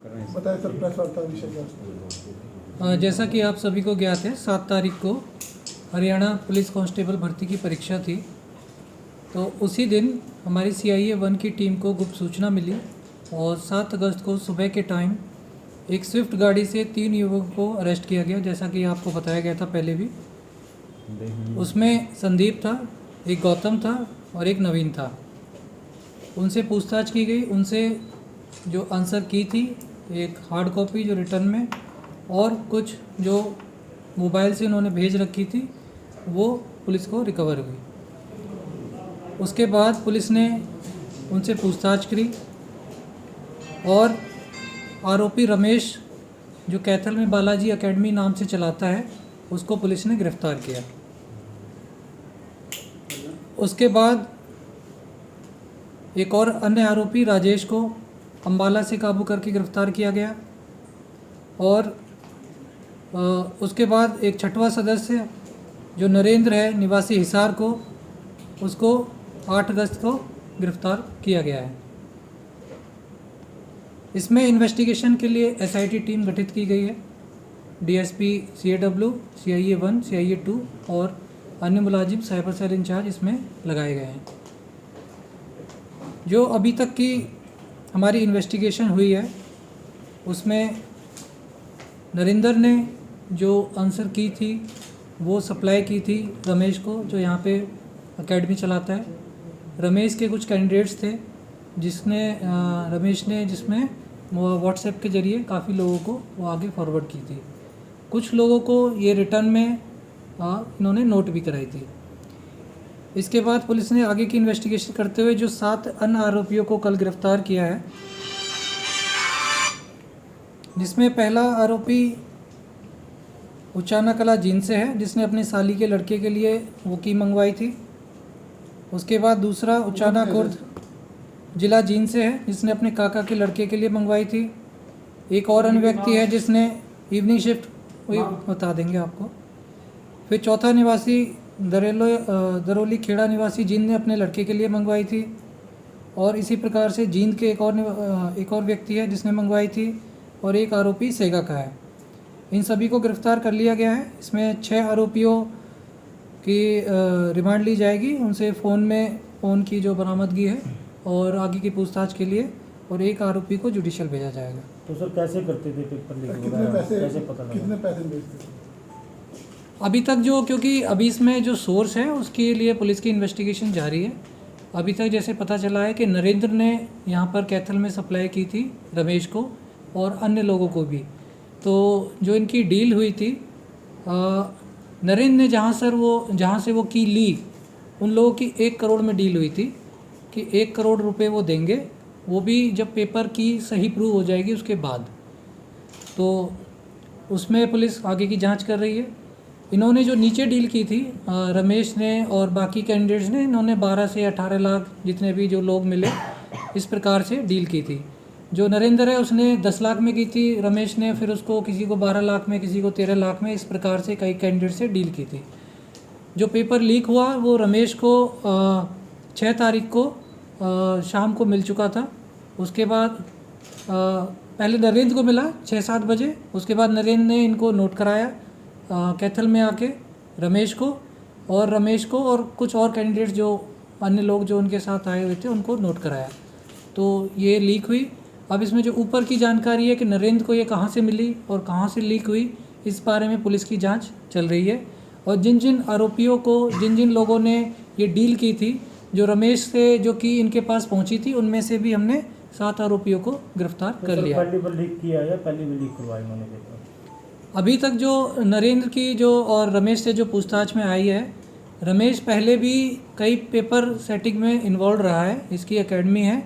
बताएं sir, press वार्ता विषय क्या? जैसा कि आप सभी को ज्ञात है, 7 तारीख को हरियाणा पुलिस कांस्टेबल भर्ती की परीक्षा थी। तो उसी दिन हमारी CIA 1 की टीम को गुप्त सूचना मिली और 7 अगस्त को सुबह के टाइम एक स्विफ्ट गाड़ी से 3 युवकों को अरेस्ट किया गया, जैसा कि आपको बताया गया था पहले भी। उसमें संदीप था, एक गौतम था और एक नवीन था। उनसे पूछताछ की गई। उनसे जो आंसर की थी, एक हार्ड कॉपी जो रिटर्न में, और कुछ जो मोबाइल से उन्होंने भेज रखी थी, वो पुलिस को रिकवर हुई। उसके बाद पुलिस ने उनसे पूछताछ करी और आरोपी रमेश, जो कैथल में बालाजी एकेडमी नाम से चलाता है, उसको पुलिस ने गिरफ्तार किया। उसके बाद एक और अन्य आरोपी राजेश को अम्बाला से काबू करके गिरफ्तार किया गया। और उसके बाद एक छठवां सदस्य जो नरेंद्र है, निवासी हिसार को, उसको 8 अगस्त को गिरफ्तार किया गया है। इसमें इन्वेस्टिगेशन के लिए SIT टीम गठित की गई है। DSP CAW, CIA 1, CIA 2 और अन्य मुलाजिम साइबर सेल इंचार्ज इसमें लगाए गए हैं। जो अभी तक की हमारी इन्वेस्टिगेशन हुई है, उसमें नरेंद्र ने जो आंसर की थी वो सप्लाई की थी रमेश को, जो यहाँ पे एकेडमी चलाता है। रमेश के कुछ कैंडिडेट्स थे रमेश ने जिसमें व्हाट्सएप के ज़रिए काफ़ी लोगों को वो आगे फॉरवर्ड की थी। कुछ लोगों को ये रिटर्न में इन्होंने नोट भी कराई थी। इसके बाद पुलिस ने आगे की इन्वेस्टिगेशन करते हुए जो 7 अन्य आरोपियों को कल गिरफ्तार किया है, जिसमें पहला आरोपी उचाना कला जींद से है, जिसने अपने साली के लड़के के लिए वो की मंगवाई थी। उसके बाद दूसरा उचाना खुर्द जिला जींद से है, जिसने अपने काका के लड़के के लिए मंगवाई थी। एक और अन्य व्यक्ति है जिसने इवनिंग शिफ्ट, वही बता देंगे आपको। फिर चौथा निवासी दरोली खेड़ा निवासी जींद ने अपने लड़के के लिए मंगवाई थी। और इसी प्रकार से जींद के एक और व्यक्ति है जिसने मंगवाई थी, और एक आरोपी सेगा का है। इन सभी को गिरफ्तार कर लिया गया है। इसमें 6 आरोपियों की रिमांड ली जाएगी, उनसे फ़ोन की जो बरामदगी है और आगे की पूछताछ के लिए, और एक आरोपी को जुडिशियल भेजा जाएगा। तो सर कैसे करते थे पेपर लीक? कैसे पता लगा? कितने पैसे भेजते थे अभी तक क्योंकि अभी इसमें जो सोर्स है उसके लिए पुलिस की इन्वेस्टिगेशन जारी है। अभी तक जैसे पता चला है कि नरेंद्र ने यहाँ पर कैथल में सप्लाई की थी रमेश को और अन्य लोगों को भी। तो जो इनकी डील हुई थी, नरेंद्र ने जहाँ से वो की ली, उन लोगों की 1 करोड़ में डील हुई थी कि 1 करोड़ रुपए वो देंगे, वो भी जब पेपर की सही प्रूव हो जाएगी उसके बाद। तो उसमें पुलिस आगे की जांच कर रही है। इन्होंने जो नीचे डील की थी, रमेश ने और बाकी कैंडिडेट्स ने, इन्होंने 12 से 18 लाख जितने भी जो लोग मिले, इस प्रकार से डील की थी। जो नरेंद्र है उसने 10 लाख में की थी, रमेश ने फिर उसको किसी को 12 लाख में, किसी को 13 लाख में, इस प्रकार से कई कैंडिडेट से डील की थी। जो पेपर लीक हुआ वो रमेश को 6 तारीख को शाम को मिल चुका था। उसके बाद पहले नरेंद्र को मिला 6-7 बजे। उसके बाद नरेंद्र ने इनको नोट कराया कैथल में आके रमेश को और कुछ और कैंडिडेट्स जो अन्य लोग जो उनके साथ आए हुए थे उनको नोट कराया। तो ये लीक हुई। अब इसमें जो ऊपर की जानकारी है कि नरेंद्र को ये कहाँ से मिली और कहाँ से लीक हुई, इस बारे में पुलिस की जांच चल रही है। और जिन आरोपियों को, जिन लोगों ने ये डील की थी, जो रमेश से जो कि इनके पास पहुंची थी, उनमें से भी हमने 7 आरोपियों को गिरफ्तार कर लिया। पहली बार लीक किया या पहली भी लीक करवाई उन्होंने पेपर? अभी तक जो नरेंद्र की और रमेश से जो पूछताछ में आई है, रमेश पहले भी कई पेपर सेटिंग में इन्वॉल्व रहा है, इसकी एकेडमी है,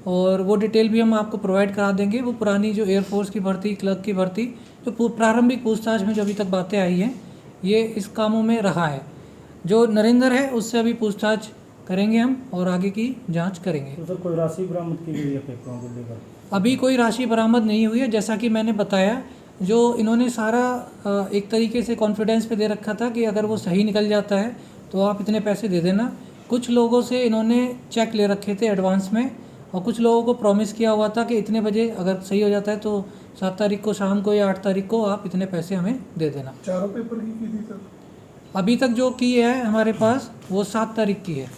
और वो डिटेल भी हम आपको प्रोवाइड करा देंगे। वो पुरानी जो एयरफोर्स की भर्ती, क्लर्क की भर्ती, जो प्रारंभिक पूछताछ में जो अभी तक बातें आई हैं, ये इस कामों में रहा है। जो नरेंद्र है उससे अभी पूछताछ करेंगे हम और आगे की जांच करेंगे। तो सर कोई राशि बरामद की गई है पेपरों को लेकर? अभी कोई राशि बरामद नहीं हुई है। जैसा कि मैंने बताया, जो इन्होंने सारा एक तरीके से कॉन्फिडेंस पे दे रखा था कि अगर वो सही निकल जाता है तो आप इतने पैसे दे देना। कुछ लोगों से इन्होंने चेक ले रखे थे एडवांस में, और कुछ लोगों को प्रॉमिस किया हुआ था कि इतने बजे अगर सही हो जाता है तो 7 तारीख को शाम को या 8 तारीख को आप इतने पैसे हमें दे देना। चारों पेपर की थी सर? अभी तक जो की है हमारे पास वो 7 तारीख की है।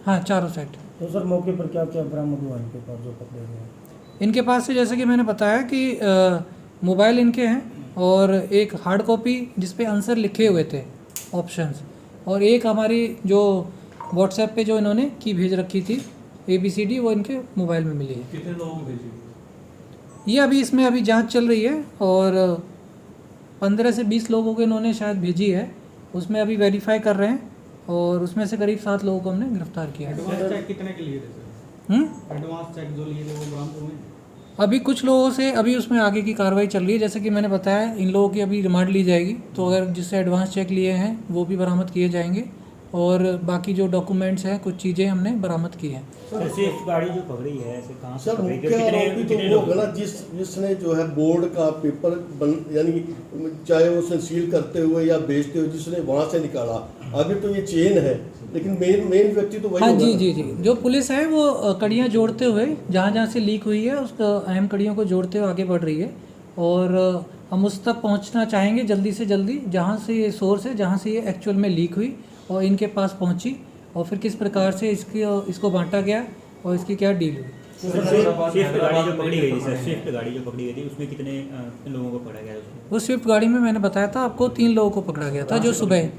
हाँ, चारों सेट। तो सर मौके पर क्या क्या बरामद हुआ इनके पास जो पकड़े गए? इनके पास से जैसे कि मैंने बताया कि मोबाइल इनके हैं और एक हार्ड कॉपी जिस पे आंसर लिखे हुए थे ऑप्शंस, और एक हमारी जो व्हाट्सएप पे जो इन्होंने की भेज रखी थी ABCD, वो इनके मोबाइल में मिली है। कितने लोगों को भेजी? ये अभी इसमें अभी जांच चल रही है और 15 से 20 लोगों को इन्होंने शायद भेजी है, उसमें अभी वेरीफाई कर रहे हैं और उसमें से करीब 7 लोगों को हमने गिरफ्तार किया है। एडवांस चेक कितने के लिए थे सर? एडवांस चेक जो लिए थे वो बरामद हुए? अभी कुछ लोगों से अभी उसमें आगे की कार्रवाई चल रही है। जैसे कि मैंने बताया, इन लोगों की अभी रिमांड ली जाएगी, तो अगर जिससे एडवांस चेक लिए हैं वो भी बरामद किए जाएंगे और बाकी जो डॉक्यूमेंट्स हैं, कुछ चीज़ें हमने बरामद की हैं। सिर्फ गाड़ी जो पकड़ी है ऐसे कहाँ से सर पकड़ी? मुख्य आरोपी तो वो होगा ना जिसने जो है बोर्ड का पेपर यानी चाहे वो उसे सील करते हुए या बेचते हुए जिसने वहाँ से निकाला। अभी तो ये चेन है, लेकिन मेन व्यक्ति तो वही हाँ होगा जी ना। जी जी, जो पुलिस है वो कड़ियाँ जोड़ते हुए जहाँ जहाँ से लीक हुई है उस अहम कड़ियों को जोड़ते हुए आगे बढ़ रही है और हम उस तक पहुँचना चाहेंगे जल्दी से जल्दी, जहाँ से ये सोर्स है, जहाँ से ये एक्चुअल में लीक हुई और इनके पास पहुँची और फिर किस प्रकार से इसको बांटा गया और इसकी क्या डील हुई। स्विफ्ट गाड़ी जो पकड़ी गई थी सर, स्विफ्ट गाड़ी जो पकड़ी गई थी उसमें कितने लोगों को पकड़ा गया? वो स्विफ्ट गाड़ी में मैंने बताया था आपको 3 लोगों को पकड़ा गया था, जो सुबह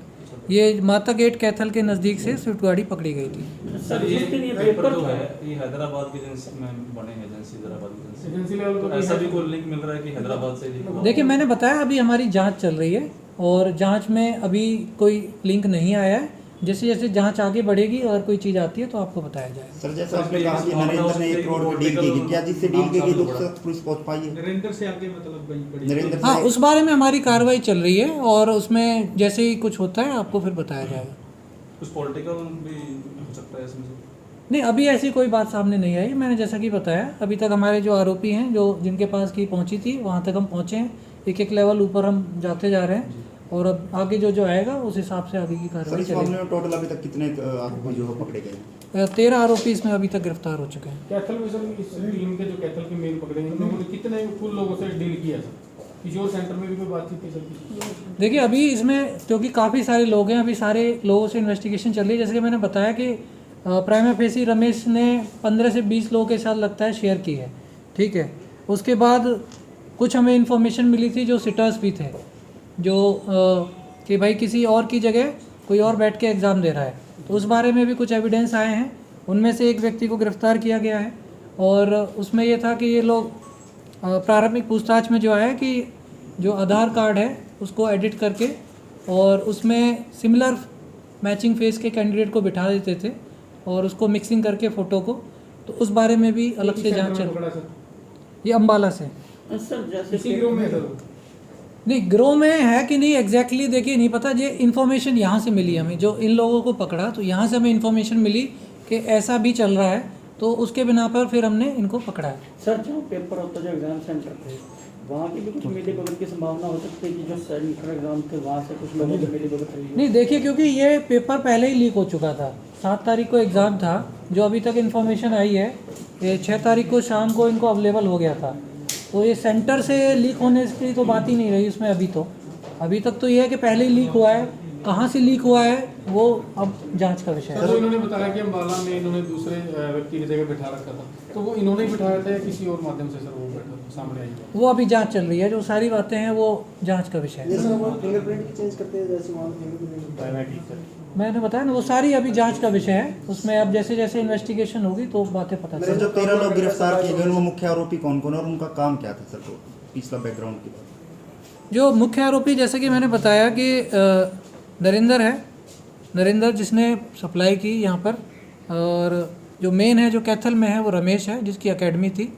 ये माता गेट कैथल के नज़दीक से स्विफ्ट गाड़ी पकड़ी गई थी। सर ये पेपर जो है ये हैदराबाद की एजेंसी में बने हैं, हैदराबाद की एजेंसी लेवल पर ऐसा भी कोई लिंक मिल रहा है कि हैदराबाद से लीक हुआ? देखिए, मैंने बताया अभी हमारी जांच चल रही है और जांच में अभी कोई लिंक नहीं आया है। जैसे जैसे जांच आगे बढ़ेगी और कोई चीज़ आती है तो आपको बताया जाएगा। सर जैसा आपने कहा कि नरेंद्र ने 1 करोड़ की डील की, क्या जिससे डील की गई तो पुलिस पहुंच पाई है? नरेंद्र से आगे मतलब बड़ी नरेंद्र हाँ, से उस बारे में हमारी कार्रवाई चल रही है और उसमें जैसे ही कुछ होता है आपको फिर बताया जाएगा। कुछ पॉलिटिकल भी हो सकता है इसमें? नहीं, अभी ऐसी कोई बात सामने नहीं आई। मैंने जैसा कि बताया, अभी तक हमारे जो आरोपी हैं, जो जिनके पास की पहुंची थी, वहां तक हम पहुंचे हैं। एक एक लेवल ऊपर हम जाते जा रहे हैं और अब आगे जो आएगा उस हिसाब से आगे की सर कार्रवाई इस मामले चलेगी। में टोटल अभी तक कितने आरोपी जो है पकड़े गए? 13 आरोपी इसमें अभी तक गिरफ्तार हो चुके हैं। कैथल में सर इस टीम के जो कैथल के मेन पकड़े हैं उन्होंने कितने फुल लोगों से डील किया सर? किशोर सेंटर में भी कोई बातचीत थी सर? देखिए, अभी इसमें क्योंकि काफ़ी सारे लोग हैं, अभी सारे लोगों से इन्वेस्टिगेशन चल रही है। जैसे कि मैंने बताया कि प्राइमा फेसी रमेश ने 15 से 20 लोगों के साथ लगता है शेयर की है, ठीक है। उसके बाद कुछ हमें इन्फॉर्मेशन मिली थी जो सिटर्स भी थे, जो कि भाई किसी और की जगह कोई और बैठ के एग्ज़ाम दे रहा है, तो उस बारे में भी कुछ एविडेंस आए हैं। उनमें से एक व्यक्ति को गिरफ्तार किया गया है और उसमें ये था कि ये लोग प्रारंभिक पूछताछ में जो है कि जो आधार कार्ड है उसको एडिट करके और उसमें सिमिलर मैचिंग फेस के कैंडिडेट को बिठा देते थे और उसको मिक्सिंग करके फ़ोटो को, तो उस बारे में भी अलग से जांच चल। ये अम्बाला से सर जैसे इसी ग्रुप में सर नहीं, गिरोह में है कि नहीं एग्जैक्टली देखिए नहीं पता। ये इन्फॉर्मेशन यहाँ से मिली हमें, जो इन लोगों को पकड़ा तो यहाँ से हमें इन्फॉर्मेशन मिली कि ऐसा भी चल रहा है, तो उसके बिना पर फिर हमने इनको पकड़ा है। सर जो पेपर होता है, जो एग्जाम सेंटर थे वहाँ की भी कुछ मिली भगत की संभावना हो सकती है कि जो सेंटर एग्जाम थे वहाँ से कुछ लोगों की मिली भगत हुई? नहीं, देखिए, क्योंकि ये पेपर पहले ही लीक हो चुका था। 7 तारीख को एग्ज़ाम था, जो अभी तक इन्फॉर्मेशन आई है कि 6 तारीख को शाम को इनको अवेलेबल हो गया था। तो ये सेंटर से लीक होने की तो बात ही नहीं रही उसमें। अभी तक तो ये है कि पहले ही लीक हुआ है, कहाँ से लीक हुआ है वो अब जांच का विषय है। तो इन्होंने बताया कि अम्बाला में इन्होंने दूसरे व्यक्ति की जगह बिठा रखा था, तो वो इन्होंने ही बिठाया था या किसी और माध्यम से सर वो बैठा सामने आई? वो अभी जांच चल रही है, जो सारी बातें हैं वो जांच का विषय है। फिंगरप्रिंट की चेंज करते हैं जैसे वहाँ फिंगरप्रिंट बायोमेट्रिक सर मैंने बताया ना, वो सारी अभी जांच का विषय है। उसमें अब जैसे जैसे इन्वेस्टिगेशन होगी तो बातें पता सर चलेगी। जो 13 लोग गिरफ्तार किए गए उनमें मुख्य आरोपी कौन कौन है और उनका काम क्या था सर? तो पिछला बैकग्राउंड की बात। जो मुख्य आरोपी जैसे कि मैंने बताया कि नरेंद्र है, नरेंद्र जिसने सप्लाई की यहाँ पर, और जो मेन है जो कैथल में है वो रमेश है, जिसकी एकेडमी थी,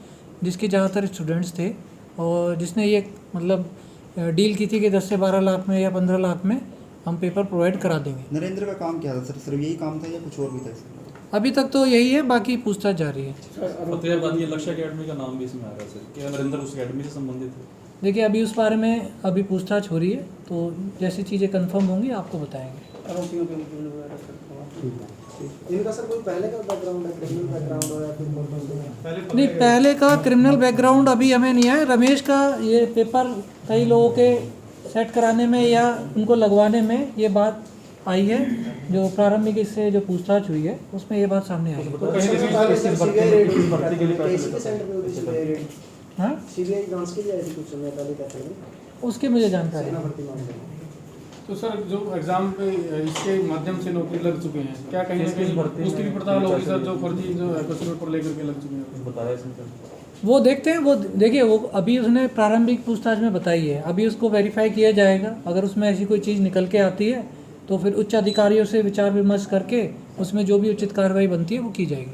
जिसके ज़्यादातर स्टूडेंट्स थे और जिसने ये मतलब डील की थी कि 10 से 12 लाख में या 15 लाख में हम पेपर प्रोवाइड करा देंगे। नरेंद्र का काम क्या था सर? सिर्फ यही काम था या कुछ और भी था इसमें? अभी तक तो यही है, बाकी पूछताछ जारी है। फतेहाबाद ये लक्ष्य अकेडमी का नाम भी इसमें आ रहा है सर, क्या नरेंद्र उस अकेडमी से संबंधित है? देखिए, अभी उस बारे में अभी पूछताछ हो रही है, तो जैसी चीज़ें कंफर्म होंगी आपको बताएंगे। आरोपियों के वकील वगैरह सर। इनका सर कोई पहले का बैकग्राउंड है, क्रिमिनल बैकग्राउंड हो या फिर नहीं, पहले का क्रिमिनल बैकग्राउंड अभी हमें नहीं है। रमेश का ये पेपर कई लोगों के सेट कराने में या उनको लगवाने में ये बात आई है, जो प्रारंभिक इससे जो पूछताछ हुई है उसमें ये बात सामने आई है। तो कहीं से पहले सर सीबीआई रेड भर्ती के लिए पैसे के सेंटर में होती सीबीआई रेड, हाँ, सीबीआई जांच के लिए आई थी कुछ समय पहले कहते हैं उसकी मुझे जानकारी सेना है। भर्ती मामले में। तो सर जो एग्जाम पे इसके माध्यम से नौकरी लग चुके हैं, क्या कहीं ना किस किस कहीं भर्ती में उसकी भी पड़ताल होगी सर, जो फर्जी जो क्वेश्चन पेपर लेकर के लग चुके हैं? बताया इसमें वो देखते हैं, वो देखिए वो अभी उसने प्रारंभिक पूछताछ में बताई है, अभी उसको वेरीफाई किया जाएगा। अगर उसमें ऐसी कोई चीज़ निकल के आती है तो फिर उच्च अधिकारियों से विचार विमर्श करके उसमें जो भी उचित कार्रवाई बनती है वो की जाएगी।